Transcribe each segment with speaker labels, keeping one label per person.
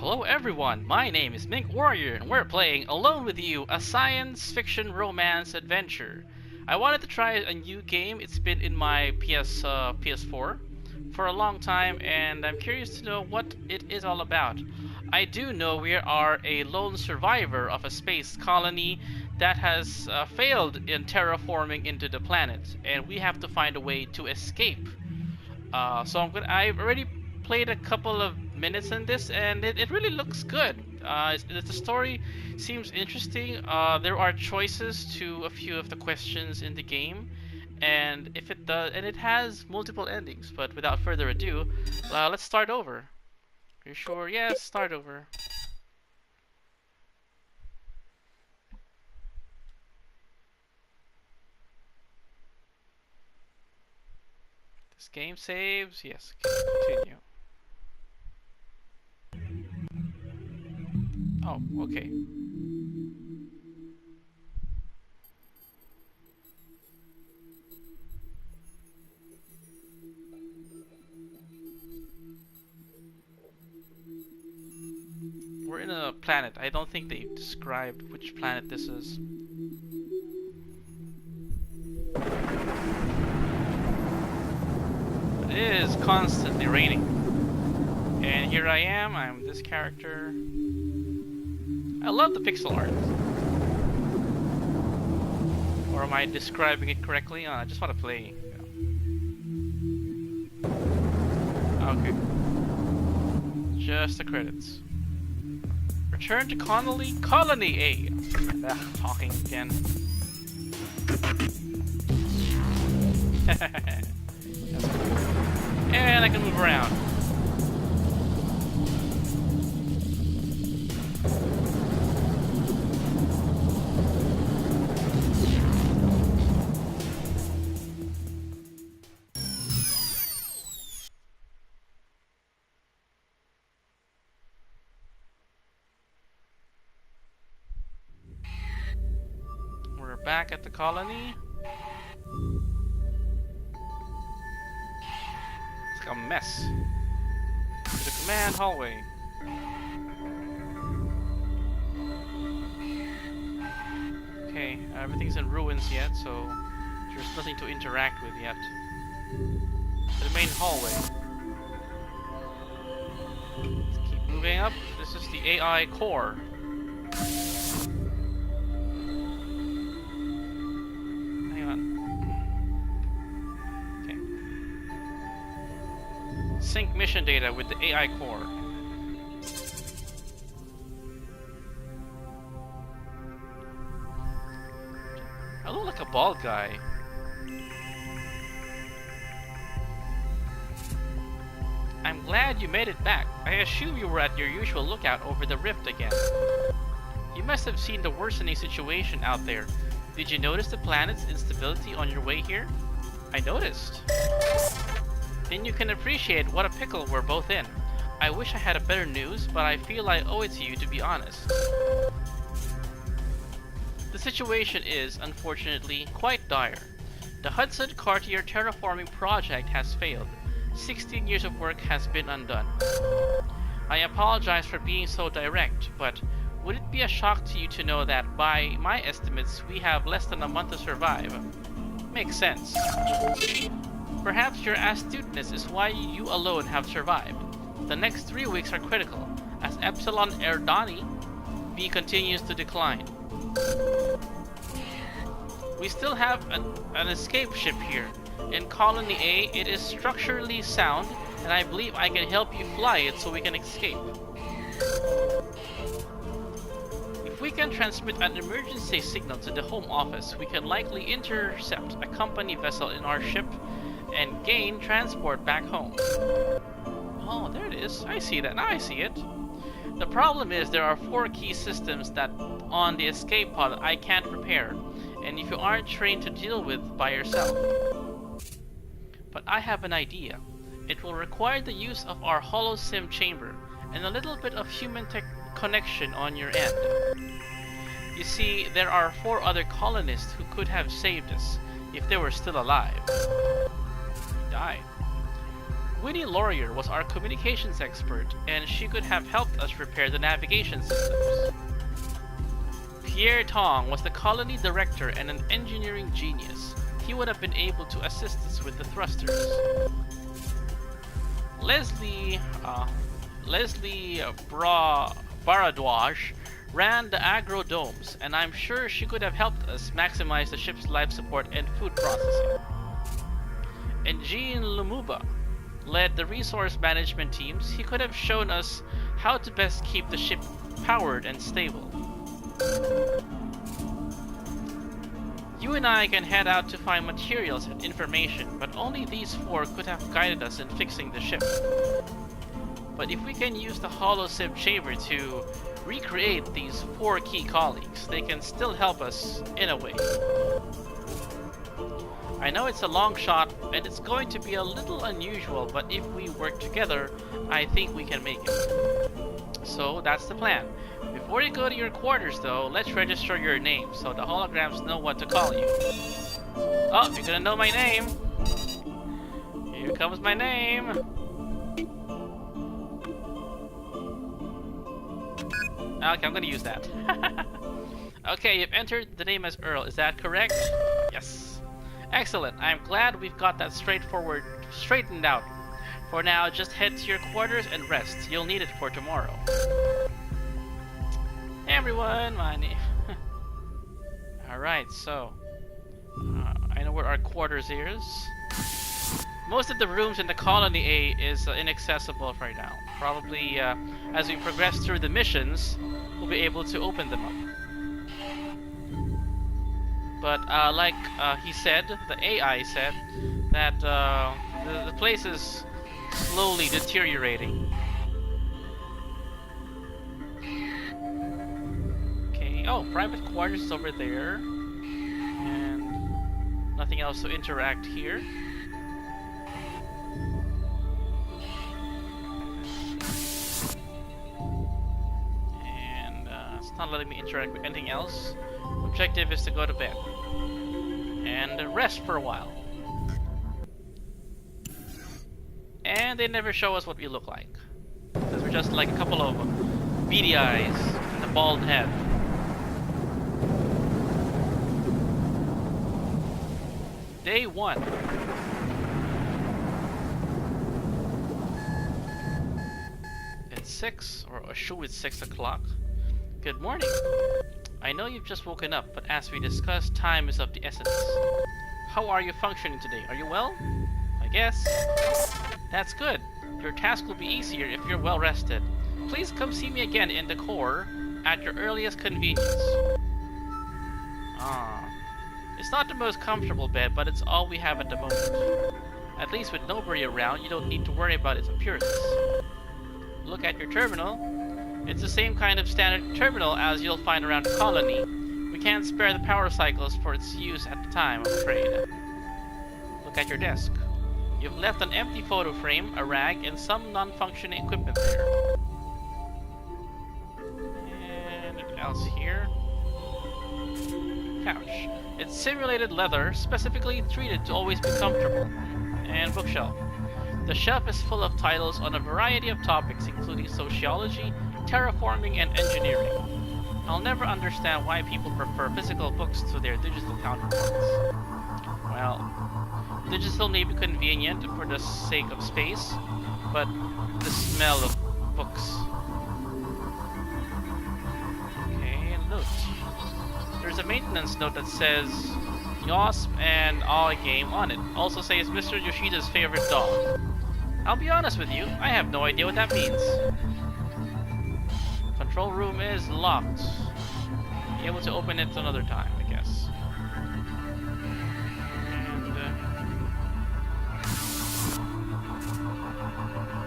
Speaker 1: Hello everyone, my name is Minkwarrior and we're playing Alone With You, a science fiction romance adventure. I wanted to try a new game. It's been in my PS4 for a long time and I'm curious to know what it is all about. I do know we are a lone survivor of a space colony that has failed in terraforming into the planet and we have to find a way to escape. I've already played a couple of minutes in this, and it really looks good. The story seems interesting. There are choices to a few of the questions in the game, and it has multiple endings. But without further ado, let's start over. Are you sure? Yes, start over. This game saves. Yes, continue. Oh, okay. We're in a planet. I don't think they describe which planet this is. But it is constantly raining. And here I am, I'm this character. I love the pixel art. Or am I describing it correctly? I just want to play. Okay. Just the credits. Return to Colony A. Ugh, talking again. That's cool. And I can move around. Back at the colony. It's like a mess. To the command hallway. Okay, everything's in ruins yet, so there's nothing to interact with yet. To the main hallway. Let's keep moving up. This is the AI core. Sync mission data with the AI core. I look like a bald guy. I'm glad you made it back. I assume you were at your usual lookout over the rift again. You must have seen the worsening situation out there. Did you notice the planet's instability on your way here? I noticed. Then you can appreciate what a pickle we're both in. I wish I had a better news, but I feel I owe it to you to be honest. The situation is, unfortunately, quite dire. The Hudson-Cartier terraforming project has failed. 16 years of work has been undone. I apologize for being so direct, but would it be a shock to you to know that, by my estimates, we have less than a month to survive? Makes sense. Perhaps your astuteness is why you alone have survived. The next 3 weeks are critical, as Epsilon Erdani B continues to decline. We still have an escape ship here. In Colony A, it is structurally sound, and I believe I can help you fly it so we can escape. If we can transmit an emergency signal to the home office, we can likely intercept a company vessel in our ship and gain transport back home. Oh, there it is. I see that. Now I see it. The problem is there are 4 key systems that on the escape pod I can't repair, and if you aren't trained to deal with by yourself. But I have an idea. It will require the use of our holo-sim chamber and a little bit of human connection on your end. You see, there are 4 other colonists who could have saved us if they were still alive. They died. Winnie Laurier was our communications expert, and she could have helped us repair the navigation systems. Pierre Tong was the colony director and an engineering genius. He would have been able to assist us with the thrusters. Leslie Baradouage ran the agrodomes, and I'm sure she could have helped us maximize the ship's life support and food processing. And Jean Lumumba led the resource management teams. He could have shown us how to best keep the ship powered and stable. You and I can head out to find materials and information, but only these four could have guided us in fixing the ship. But if we can use the holosieve chamber to recreate these four key colleagues, they can still help us in a way. I know it's a long shot and it's going to be a little unusual, but if we work together, I think we can make it. So that's the plan. Before you go to your quarters though, let's register your name so the holograms know what to call you. Oh, you're gonna know my name. Here comes my name. Okay, I'm gonna use that. Okay, you've entered the name as Earl, is that correct? Yes. Excellent, I'm glad we've got that straightened out. For now, just head to your quarters and rest. You'll need it for tomorrow. Hey everyone, my name... Alright, so... I know where our quarters is. Most of the rooms in the Colony A is inaccessible right now. Probably, as we progress through the missions, we'll be able to open them up. But, like he said, the AI said, that the place is slowly deteriorating. Okay, oh, private quarters is over there. And nothing else to interact here. And it's not letting me interact with anything else. Objective is to go to bed and rest for a while. And they never show us what we look like, because we're just like a couple of beady eyes and a bald head. Day 1. It's 6, or a show it's 6 o'clock. Good morning. I know you've just woken up, but as we discussed, time is of the essence. How are you functioning today? Are you well? I guess. That's good. Your task will be easier if you're well rested. Please come see me again in the core at your earliest convenience. It's not the most comfortable bed, but it's all we have at the moment. At least with nobody around, you don't need to worry about its appearance. Look at your terminal. It's the same kind of standard terminal as you'll find around the colony. We can't spare the power cycles for its use at the time, I'm afraid. Look at your desk. You've left an empty photo frame, a rag, and some non-functioning equipment there. And what else here? Couch. It's simulated leather, specifically treated to always be comfortable. And bookshelf. The shelf is full of titles on a variety of topics, including sociology, terraforming, and engineering. I'll never understand why people prefer physical books to their digital counterparts. Well, digital may be convenient for the sake of space, but the smell of books. Okay, and note. There's a maintenance note that says Yosp and All Game on it. Also says Mr. Yoshida's favorite dog. I'll be honest with you, I have no idea what that means. Control room is locked. Be able to open it another time, I guess.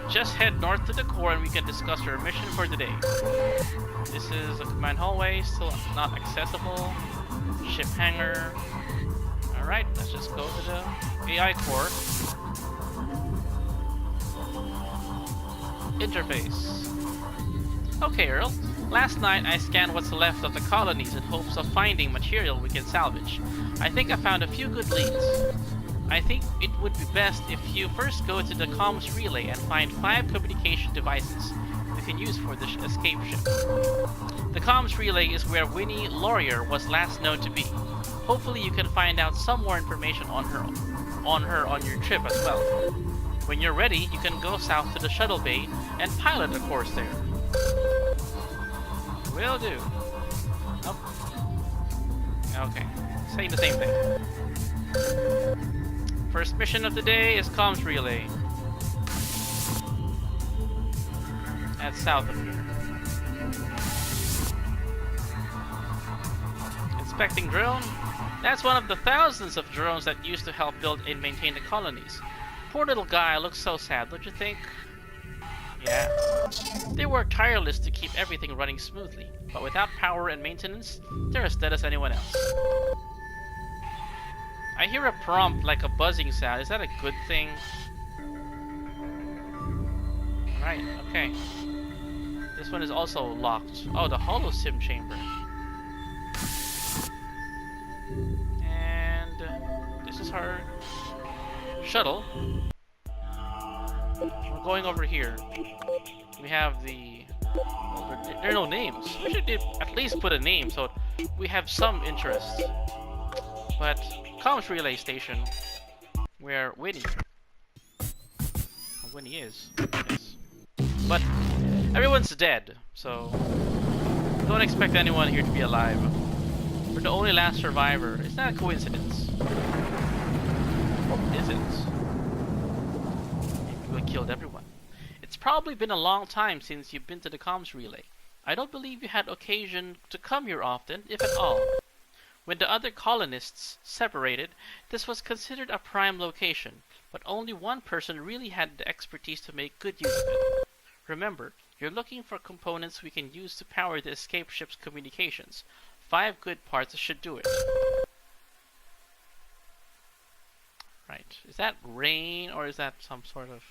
Speaker 1: And just head north to the core and we can discuss your mission for the day. This is a command hallway, still not accessible. Ship hangar. Alright, let's just go to the AI core. Interface. Okay, Earl. Last night I scanned what's left of the colonies in hopes of finding material we can salvage. I think I found a few good leads. I think it would be best if you first go to the comms relay and find 5 communication devices we can use for this escape ship. The comms relay is where Winnie Laurier was last known to be. Hopefully you can find out some more information on her on your trip as well. When you're ready, you can go south to the shuttle bay and pilot a course there. Will do. Oh. Okay, saying the same thing. First mission of the day is comms relay. That's south of here. Inspecting drone. That's one of the thousands of drones that used to help build and maintain the colonies. Poor little guy looks so sad, don't you think? Yeah. They work tireless to keep everything running smoothly, but without power and maintenance, they're as dead as anyone else. I hear a prompt like a buzzing sound. Is that a good thing? Right, okay. This one is also locked. Oh, the holo sim chamber. And this is our shuttle. We're going over here. We have the... Well, there are no names. We should at least put a name so we have some interest. But comms relay station, where Winnie is. Yes. But everyone's dead, so don't expect anyone here to be alive. We're the only last survivor. It's not a coincidence. Or is it? Maybe we killed everyone. It's probably been a long time since you've been to the comms relay. I don't believe you had occasion to come here often, if at all. When the other colonists separated, this was considered a prime location, but only one person really had the expertise to make good use of it. Remember, you're looking for components we can use to power the escape ship's communications. 5 good parts should do it. Right. Is that rain, or is that some sort of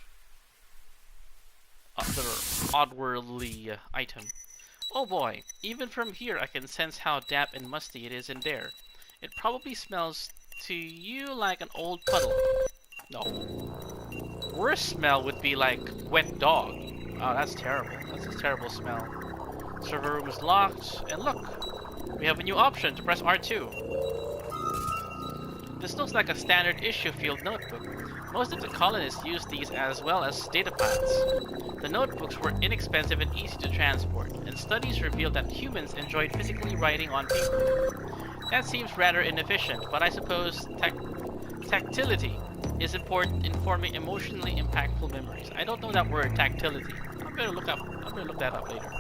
Speaker 1: other oddworldly item? Oh boy, even from here I can sense how damp and musty it is in there. It probably smells to you like an old puddle. No. Worst smell would be like wet dog. Oh, that's terrible. That's a terrible smell. Server room is locked, and look! We have a new option to press R2. This looks like a standard issue field notebook. Most of the colonists used these as well as data files. The notebooks were inexpensive and easy to transport, and studies revealed that humans enjoyed physically writing on paper. That seems rather inefficient, but I suppose tactility is important in forming emotionally impactful memories. I don't know that word, tactility. I'm gonna look that up later.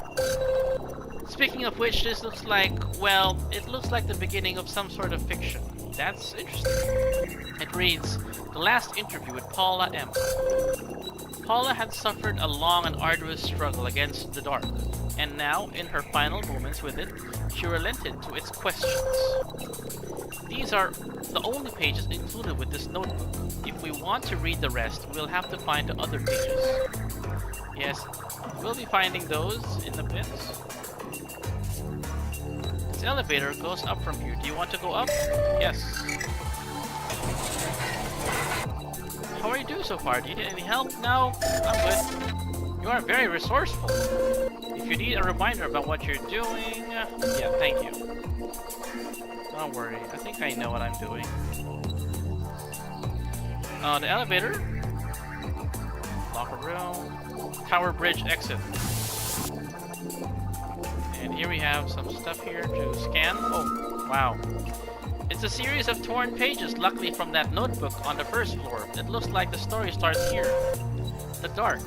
Speaker 1: Speaking of which, this looks like, well, it looks like the beginning of some sort of fiction. That's interesting. It reads, the last interview with Paula M. Paula had suffered a long and arduous struggle against the dark, and now, in her final moments with it, she relented to its questions. These are the only pages included with this notebook. If we want to read the rest, we'll have to find the other pages. Yes, we'll be finding those in the bits. This elevator goes up from here. Do you want to go up? Yes. How are you doing so far? Do you need any help? No, I'm good. You are very resourceful. If you need a reminder about what you're doing, yeah, thank you. Don't worry, I think I know what I'm doing. The elevator. Locker room. Tower bridge exit. And here we have some stuff here to scan. Oh, wow. It's a series of torn pages, luckily from that notebook on the first floor. It looks like the story starts here. The dark.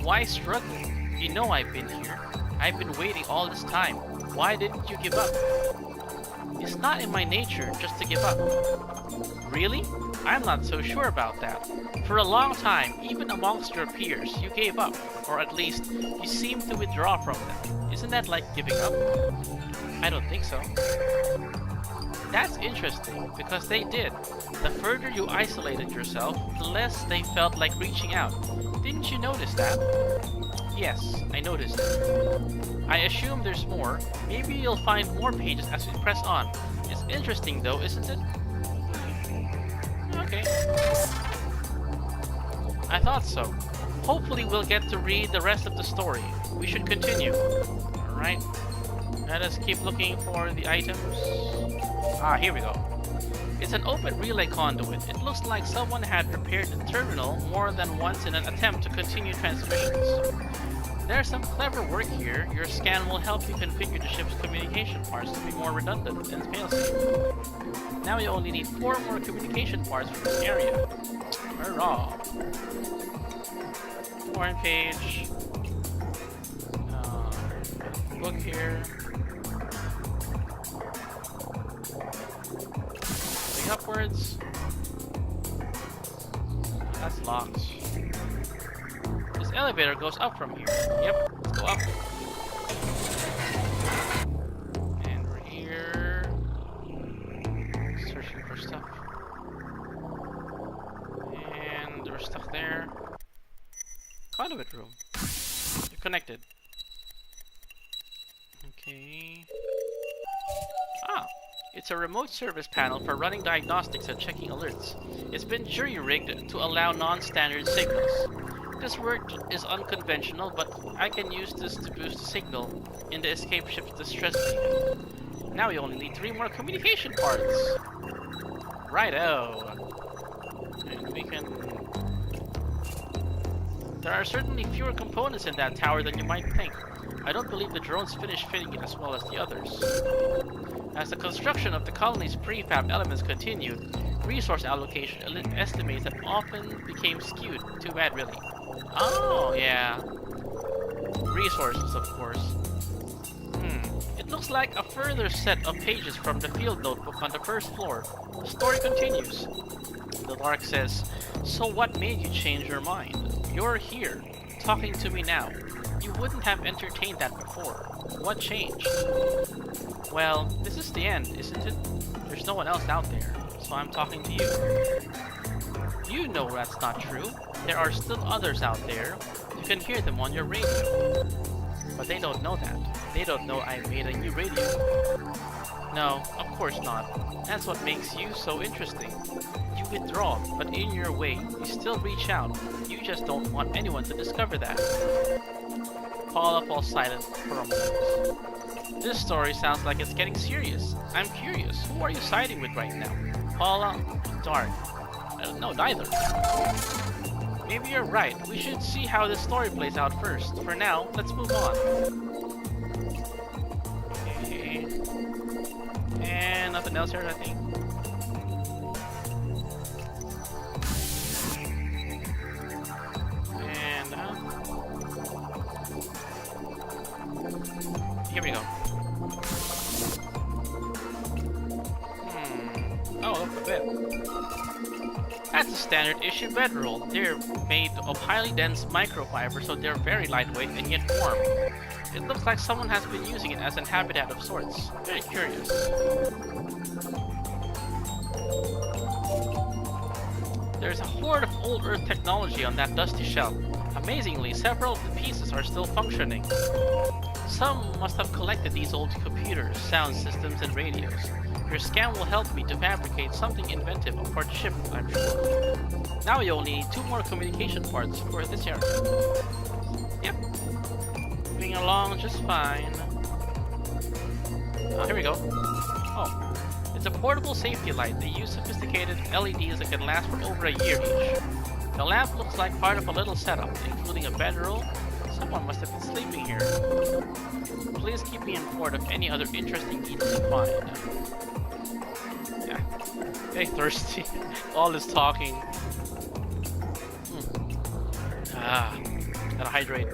Speaker 1: Why struggle? You know I've been here. I've been waiting all this time. Why didn't you give up? It's not in my nature just to give up. Really? I'm not so sure about that. For a long time, even amongst your peers, you gave up. Or at least, you seemed to withdraw from them. Isn't that like giving up? I don't think so. That's interesting, because they did. The further you isolated yourself, the less they felt like reaching out. Didn't you notice that? Yes, I noticed it. I assume there's more. Maybe you'll find more pages as we press on. It's interesting though, isn't it? Okay. I thought so. Hopefully we'll get to read the rest of the story. We should continue. Alright. Let us keep looking for the items. Ah, here we go. It's an open relay conduit. It looks like someone had repaired the terminal more than once in an attempt to continue transmissions. There's some clever work here. Your scan will help you configure the ship's communication parts to be more redundant and fail-safe. Now you only need 4 more communication parts for this area. Hurrah! Foreign page. Book here. Going upwards. That's locked. This elevator goes up from here. Yep, let's go up. And we're here. Searching for stuff. And there's stuff there. Conduit room. You're connected. Okay. Ah! It's a remote service panel for running diagnostics and checking alerts. It's been jury-rigged to allow non-standard signals. This work is unconventional, but I can use this to boost the signal in the escape ship's distress beacon. Now we only need 3 more communication parts. Righto! And we can... There are certainly fewer components in that tower than you might think. I don't believe the drones finished fitting it as well as the others. As the construction of the colony's prefab elements continued, resource allocation estimates that often became skewed. Too bad, really. Oh, yeah. Resources, of course. It looks like a further set of pages from the field notebook on the first floor. The story continues. The Lark says, "So what made you change your mind? You're here, talking to me now. You wouldn't have entertained that before. What changed?" Well, this is the end, isn't it? There's no one else out there, so I'm talking to you. You know that's not true. There are still others out there. You can hear them on your radio. But they don't know that. They don't know I made a new radio. No, of course not. That's what makes you so interesting. You withdraw, but in your way, you still reach out. You just don't want anyone to discover that. Paula falls silent for a moment. This story sounds like it's getting serious. I'm curious, who are you siding with right now? Paula? Dark? I don't know, neither. Maybe you're right. We should see how this story plays out first. For now, let's move on. Okay. And nothing else here, I think. And, here we go. Oh, look at that. That's a standard issue bedroll. They're made of highly dense microfiber, so they're very lightweight and yet warm. It looks like someone has been using it as a habitat of sorts. Very curious. There's a horde of old Earth technology on that dusty shelf. Amazingly, several of the pieces are still functioning. Some must have collected these old computers, sound systems, and radios. Your scan will help me to fabricate something inventive for the ship, I'm sure. Now we only need 2 more communication parts for this area. Yep. Moving along just fine. Here we go. Oh. It's a portable safety light. They use sophisticated LEDs that can last for over a year each. The lamp looks like part of a little setup, including a bedroll. Someone must have been sleeping here. Please keep me informed of any other interesting needs you find. Yeah, very thirsty. All this talking. Gotta hydrate.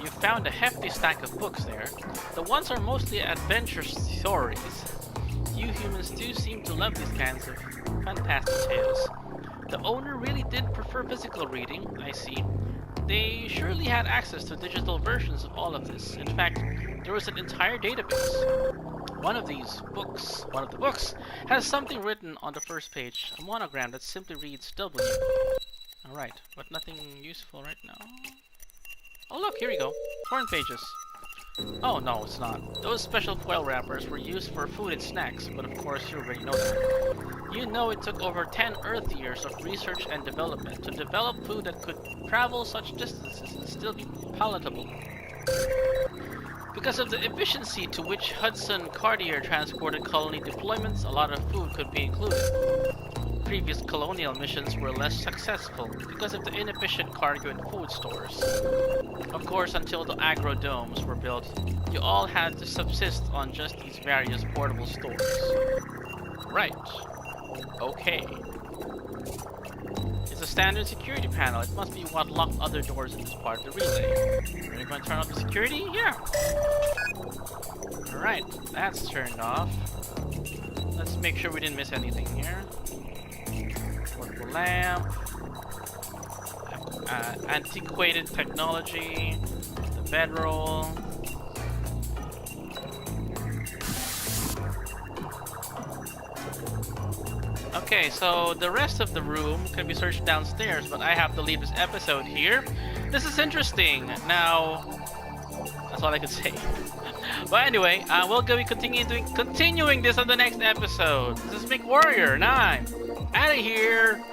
Speaker 1: You found a hefty stack of books there. The ones are mostly adventure stories. You humans do seem to love these kinds of fantastic tales. The owner really did prefer physical reading, I see. They surely had access to digital versions of all of this. In fact, there was an entire database. One of the books, has something written on the first page, a monogram that simply reads W. Alright, but nothing useful right now. Oh look, here we go. Foreign pages. Oh no, it's not. Those special foil wrappers were used for food and snacks, but of course you already know that. You know it took over 10 Earth years of research and development to develop food that could travel such distances and still be palatable. Because of the efficiency to which Hudson-Cartier transported colony deployments, a lot of food could be included. Previous colonial missions were less successful because of the inefficient cargo and food stores. Of course, until the agro-domes were built, you all had to subsist on just these various portable stores. Right. Okay. It's a standard security panel. It must be what locked other doors in this part of the relay. Are you going to turn off the security? Yeah. Alright, that's turned off. Let's make sure we didn't miss anything here. Portable lamp. Antiquated technology. The bedroll. Okay, so the rest of the room can be searched downstairs, but I have to leave this episode here. This is interesting. Now, that's all I can say. But anyway, we'll be continuing this on the next episode. This is Minkwarrior, and I'm out of here.